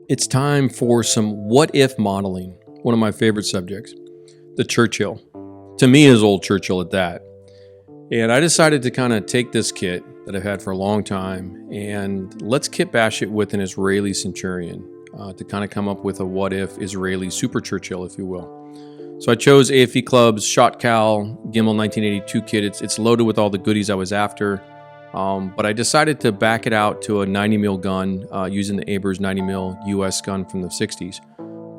It's time for some what-if modeling, one of my favorite subjects, the Churchill. Tamiya's old Churchill at that. And I decided to kind of take this kit that I've had for a long time and let's kitbash it with an Israeli Centurion to kind of come up with a what-if Israeli Super Churchill, if you will. So I chose AFE Club's Sho't Gimel 1982 kit. It's loaded with all the goodies I was after. But I decided to back it out to a 90mm gun using the Abrams 90mm US gun from the 60s.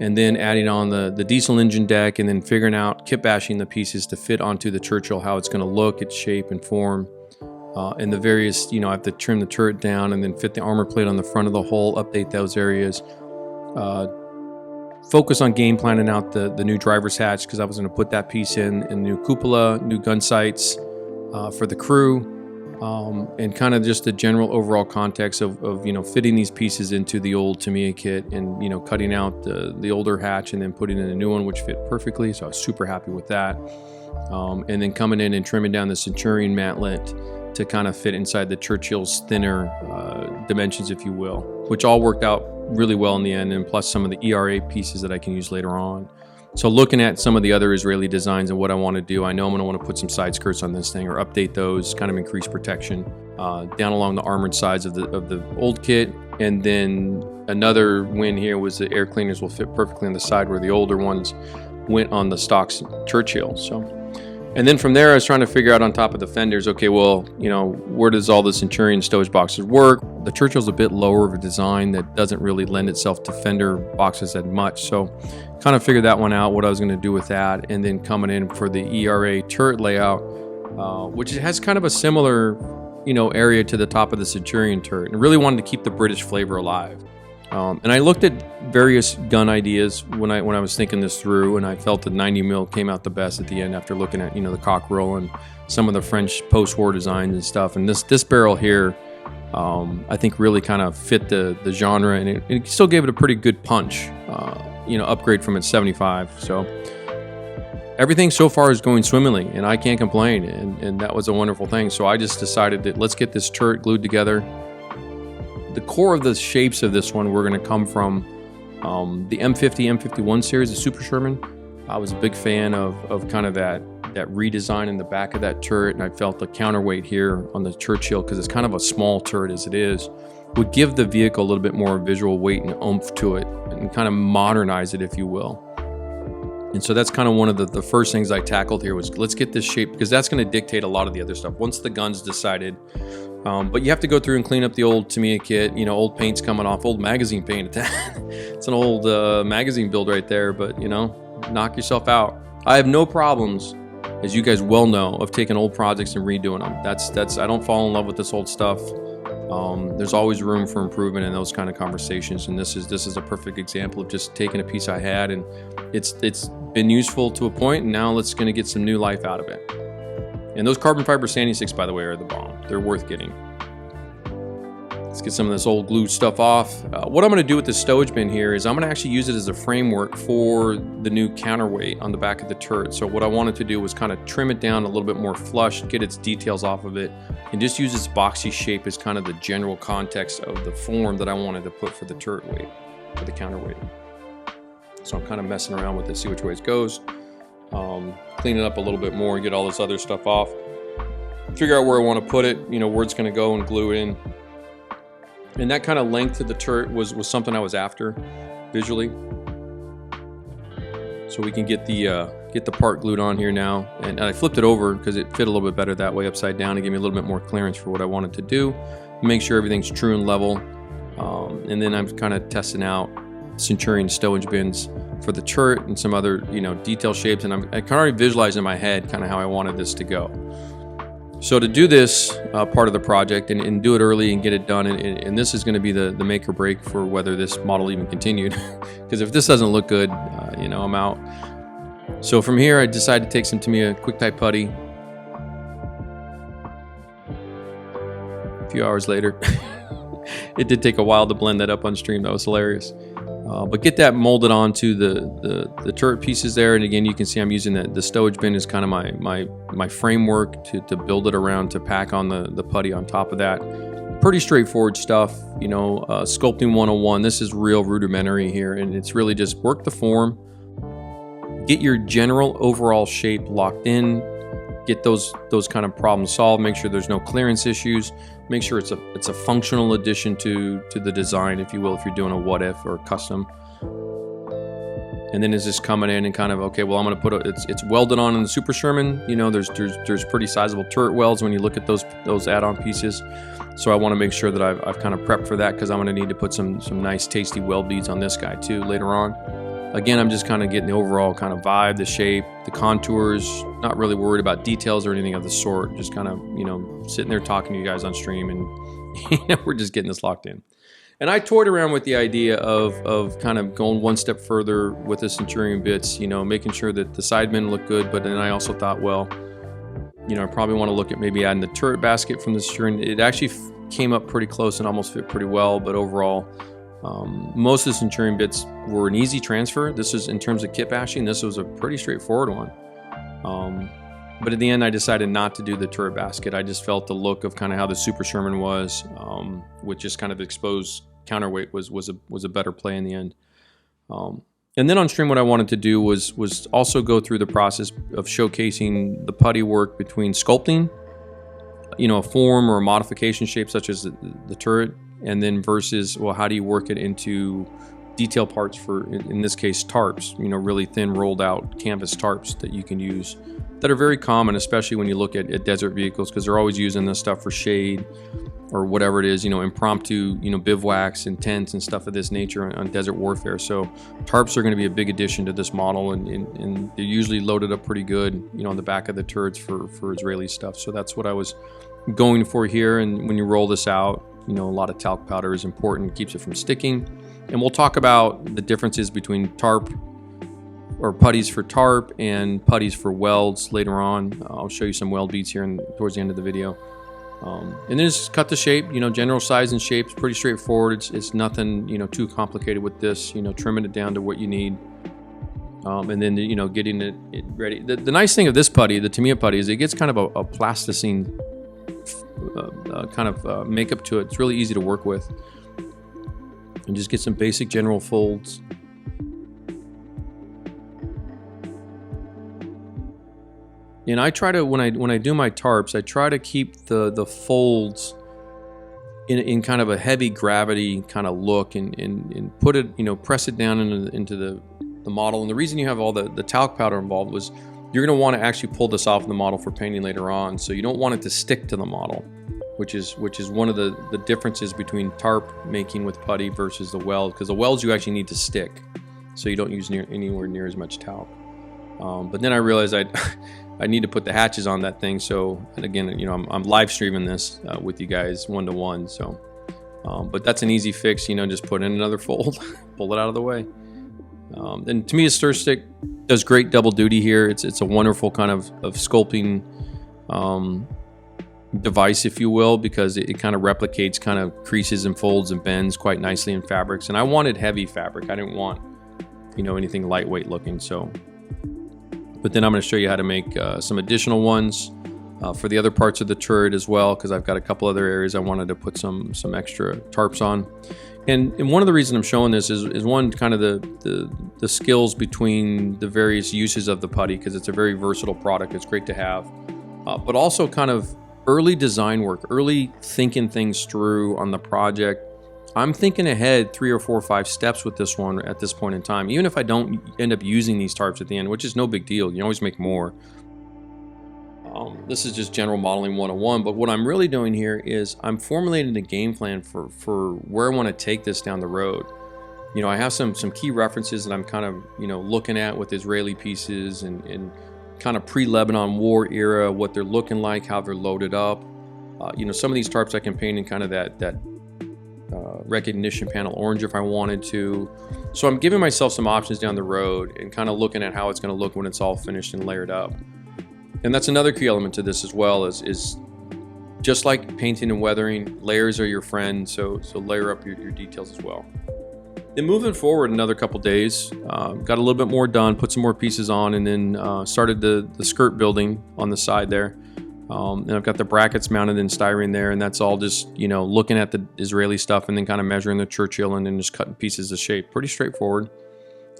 And then adding on the diesel engine deck and then figuring out, kitbashing the pieces to fit onto the Churchill, how it's going to look, its shape and form. And the various, I have to trim the turret down and then fit the armor plate on the front of the hull, update those areas. Focus on game planning out the new driver's hatch because I was going to put that piece in new cupola, new gun sights for the crew. And kind of just the general overall context of fitting these pieces into the old Tamiya kit and cutting out the older hatch and then putting in a new one which fit perfectly, so I was super happy with that. And then coming in and trimming down the Centurion mantlet to kind of fit inside the Churchill's thinner dimensions, if you will, which all worked out really well in the end, and plus some of the ERA pieces that I can use later on. So looking at some of the other Israeli designs and what I want to do, I know I'm going to want to put some side skirts on this thing or update those, kind of increase protection down along the armored sides of the old kit. And then another win here was the air cleaners will fit perfectly on the side where the older ones went on the stock Churchill. And then from there, I was trying to figure out on top of the fenders, okay, well, where does all the Centurion stowage boxes work? The Churchill's a bit lower of a design that doesn't really lend itself to fender boxes that much. So kind of figured that one out, what I was going to do with that. And then coming in for the ERA turret layout, which has kind of a similar, area to the top of the Centurion turret. And really wanted to keep the British flavor alive. And I looked at various gun ideas when I was thinking this through, and I felt the 90mm came out the best at the end after looking at the cockerel and some of the French post-war designs and stuff. And this barrel here, I think really kind of fit the genre, and it still gave it a pretty good punch. Upgrade from its 75. So everything so far is going swimmingly, and I can't complain. And that was a wonderful thing. So I just decided that let's get this turret glued together. The core of the shapes of this one were going to come from the M50, M51 series, the Super Sherman. I was a big fan of kind of that redesign in the back of that turret, and I felt the counterweight here on the Churchill, because it's kind of a small turret as it is, would give the vehicle a little bit more visual weight and oomph to it and kind of modernize it, if you will. And so that's kind of one of the first things I tackled here was let's get this shape, because that's going to dictate a lot of the other stuff once the gun's decided. But you have to go through and clean up the old Tamiya kit, old paint's coming off, old magazine paint at that. It's an old magazine build right there, but knock yourself out. I have no problems, as you guys well know, of taking old projects and redoing them. That's I don't fall in love with this old stuff. There's always room for improvement in those kind of conversations, and this is a perfect example of just taking a piece I had, and it's been useful to a point, and now let's gonna get some new life out of it. And those carbon fiber sanding sticks, by the way, are the bomb. They're worth getting. Let's get some of this old glue stuff off. What I'm going to do with this stowage bin here is I'm going to actually use it as a framework for the new counterweight on the back of the turret. So what I wanted to do was kind of trim it down a little bit more flush, get its details off of it, and just use its boxy shape as kind of the general context of the form that I wanted to put for the turret weight, for the counterweight. So I'm kind of messing around with it, see which way it goes. Clean it up a little bit more and get all this other stuff off. Figure out where I want to put it, where it's going to go, and glue it in. And that kind of length of the turret was something I was after visually. So we can get the part glued on here now. And I flipped it over because it fit a little bit better that way upside down and gave me a little bit more clearance for what I wanted to do. Make sure everything's true and level. And then I'm kind of testing out Centurion stowage bins for the turret and some other detail shapes, and I can already visualize in my head kind of how I wanted this to go. So to do this part of the project and do it early and get it done, and this is going to be the make or break for whether this model even continued, because if this doesn't look good, I'm out. So from here I decided to take some Tamiya quick type putty. A few hours later, it did take a while to blend that up on stream. That was hilarious. But get that molded onto the turret pieces there, and again you can see I'm using the stowage bin as kind of my framework to build it around, to pack on the putty on top of that. pretty straightforward stuff, you know, sculpting 101. This is real rudimentary here, and it's really just work the form, get your general overall shape locked in, get those kind of problems solved, make sure there's no clearance issues, make sure it's a functional addition to the design, if you will, if you're doing a what if or custom. And then it's just coming in and kind of, okay, well, I'm going to put it's welded on in the Super Sherman. You know, there's pretty sizable turret welds when you look at those add-on pieces. So I want to make sure that I've kind of prepped for that, because I'm going to need to put some nice tasty weld beads on this guy too later on. Again, I'm just kind of getting the overall kind of vibe, the shape, the contours, not really worried about details or anything of the sort. Just kind of, you know, sitting there talking to you guys on stream, and you know, we're just getting this locked in. And I toyed around with the idea of kind of going one step further with the Centurion bits, you know, making sure that the sidemen look good. But then I also thought, well, you know, I probably want to look at maybe adding the turret basket from the Centurion. It actually came up pretty close and almost fit pretty well. But overall, most of the Centurion bits were an easy transfer. This is, in terms of kitbashing, this was a pretty straightforward one. But at the end, I decided not to do the turret basket. I just felt the look of kind of how the Super Sherman was, with just kind of exposed counterweight was a better play in the end. And then on stream, what I wanted to do was also go through the process of showcasing the putty work between sculpting, you know, a form or a modification shape such as the turret, and then versus, well, how do you work it into detail parts for, in this case, tarps, you know, really thin rolled out canvas tarps that you can use, that are very common, especially when you look at desert vehicles, because they're always using this stuff for shade or whatever it is, you know, impromptu, you know, bivouacs and tents and stuff of this nature on desert warfare. So tarps are going to be a big addition to this model, and they're usually loaded up pretty good, you know, on the back of the turrets for Israeli stuff. So that's what I was going for here. And when you roll this out, you know, a lot of talc powder is important, keeps it from sticking. And we'll talk about the differences between tarp or putties for tarp and putties for welds later on. I'll show you some weld beads here towards the end of the video. And then just cut the shape, you know, general size and shape is pretty straightforward. It's nothing, you know, too complicated with this, you know, trimming it down to what you need. And then, you know, getting it ready. The nice thing of this putty, the Tamiya putty, is it gets kind of a plasticine kind of makeup to it. It's really easy to work with. And just get some basic general folds. And I try to, when I do my tarps, I try to keep the folds in kind of a heavy gravity kind of look, and put it, you know, press it down into the model. And the reason you have all the talc powder involved was you're going to want to actually pull this off in the model for painting later on. So you don't want it to stick to the model, which is one of the differences between tarp making with putty versus the weld, because the welds you actually need to stick, so you don't use anywhere near as much talc. But then I realized I need to put the hatches on that thing. So, and again, you know, I'm live streaming this with you guys 1-to-1. So, but that's an easy fix. You know, just put in another fold, pull it out of the way. And to me, a stir stick does great double duty here. It's a wonderful kind of sculpting device, if you will, because it kind of replicates kind of creases and folds and bends quite nicely in fabrics. And I wanted heavy fabric. I didn't want, you know, anything lightweight looking. So. But then I'm going to show you how to make some additional ones for the other parts of the turret as well, because I've got a couple other areas I wanted to put some extra tarps on. And one of the reasons I'm showing this is one, kind of the skills between the various uses of the putty, because it's a very versatile product. It's great to have, but also kind of early design work, early thinking things through on the project. I'm thinking ahead 3 or 4 or 5 steps with this one at this point in time, even if I don't end up using these tarps at the end, which is no big deal. You can always make more. This is just general modeling 101, but what I'm really doing here is I'm formulating a game plan for where I want to take this down the road. You know, I have some key references that I'm kind of, you know, looking at with Israeli pieces and kind of pre-Lebanon war era, what they're looking like, how they're loaded up. You know, some of these tarps I can paint in kind of that recognition panel orange if I wanted to. So I'm giving myself some options down the road and kind of looking at how it's going to look when it's all finished and layered up. And that's another key element to this as well, is just like painting and weathering, layers are your friend, so layer up your details as well. Then moving forward another couple days, got a little bit more done, put some more pieces on, and then started the skirt building on the side there. And I've got the brackets mounted in styrene there, and that's all just, you know, looking at the Israeli stuff and then kind of measuring the Churchill and then just cutting pieces of shape. Pretty straightforward.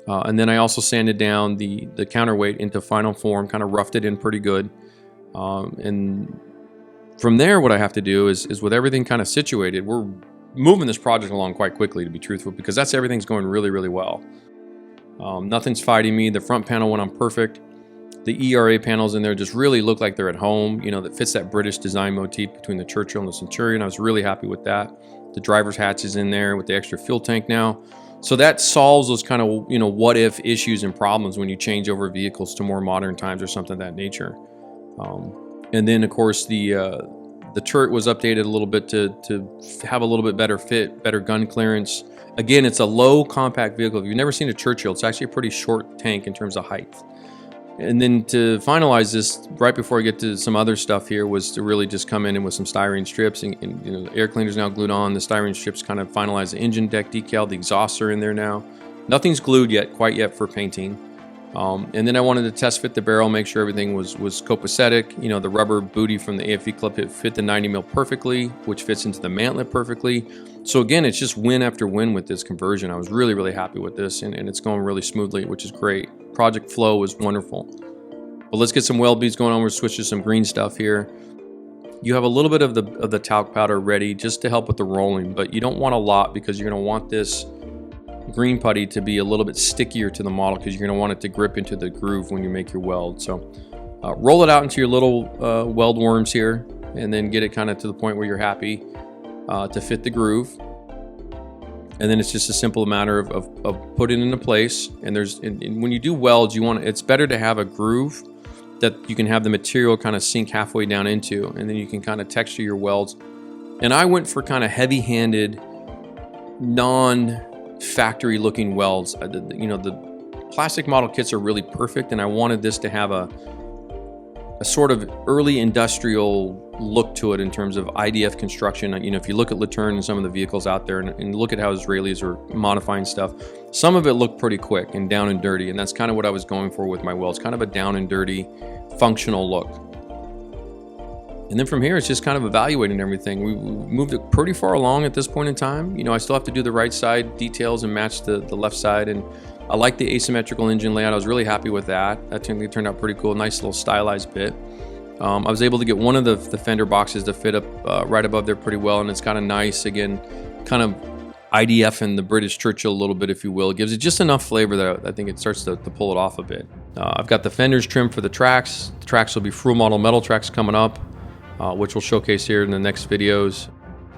And then I also sanded down the counterweight into final form, kind of roughed it in pretty good. And from there, what I have to do is with everything kind of situated, we're moving this project along quite quickly, to be truthful, because everything's going really, really well. Nothing's fighting me. The front panel went on perfect. The ERA panels in there just really look like they're at home, you know, that fits that British design motif between the Churchill and the Centurion. I was really happy with that. The driver's hatch is in there with the extra fuel tank now. So that solves those kind of, you know, what if issues and problems when you change over vehicles to more modern times or something of that nature. And then, of course, the turret was updated a little bit to have a little bit better fit, better gun clearance. Again, it's a low compact vehicle. If you've never seen a Churchill, it's actually a pretty short tank in terms of height. And then to finalize this, right before I get to some other stuff here, was to really just come in with some styrene strips. And you know, the air cleaner's now glued on. The styrene strips kind of finalize the engine deck decal. The exhausts are in there now. Nothing's glued yet, quite yet for painting. And then I wanted to test fit the barrel, make sure everything was copacetic. You know, the rubber booty from the AFE clip fit the 90 mil perfectly, which fits into the mantlet perfectly. So again, it's just win after win with this conversion. I was really, really happy with this, and it's going really smoothly, which is great. Project flow was wonderful. But let's get some weld beads going on. We'll switch to some green stuff here. You have a little bit of the talc powder ready just to help with the rolling, but you don't want a lot because you're going to want this green putty to be a little bit stickier to the model because you're going to want it to grip into the groove when you make your weld. So roll it out into your little weld worms here, and then get it kind of to the point where you're happy to fit the groove. And then it's just a simple matter of putting it into place. And when you do welds, it's better to have a groove that you can have the material kind of sink halfway down into, and then you can kind of texture your welds. And I went for kind of heavy-handed, non-factory looking welds. You know, the plastic model kits are really perfect, and I wanted this to have a sort of early industrial look to it in terms of IDF construction. You know, if you look at Laterne and some of the vehicles out there and look at how Israelis are modifying stuff, some of it looked pretty quick and down and dirty, and that's kind of what I was going for with my welds, kind of a down and dirty functional look. And then from here, it's just kind of evaluating everything. We moved it pretty far along at this point in time. You know, I still have to do the right side details and match the left side, and I like the asymmetrical engine layout. I was really happy with that. That turned out pretty cool. Nice little stylized bit. I was able to get one of the fender boxes to fit up right above there pretty well, and it's kind of nice. Again, kind of IDF and the British Churchill a little bit, if you will. It gives it just enough flavor that I think it starts to pull it off a bit. I've got the fenders trimmed for the tracks. The tracks will be full model metal tracks coming up, which we'll showcase here in the next videos.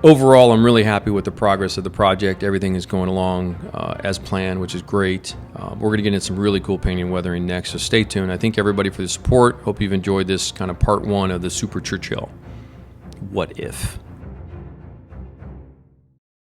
Overall, I'm really happy with the progress of the project. Everything is going along as planned, which is great. We're going to get into some really cool painting and weathering next, so stay tuned. I thank everybody for the support. Hope you've enjoyed this kind of part one of the Super Churchill. What if?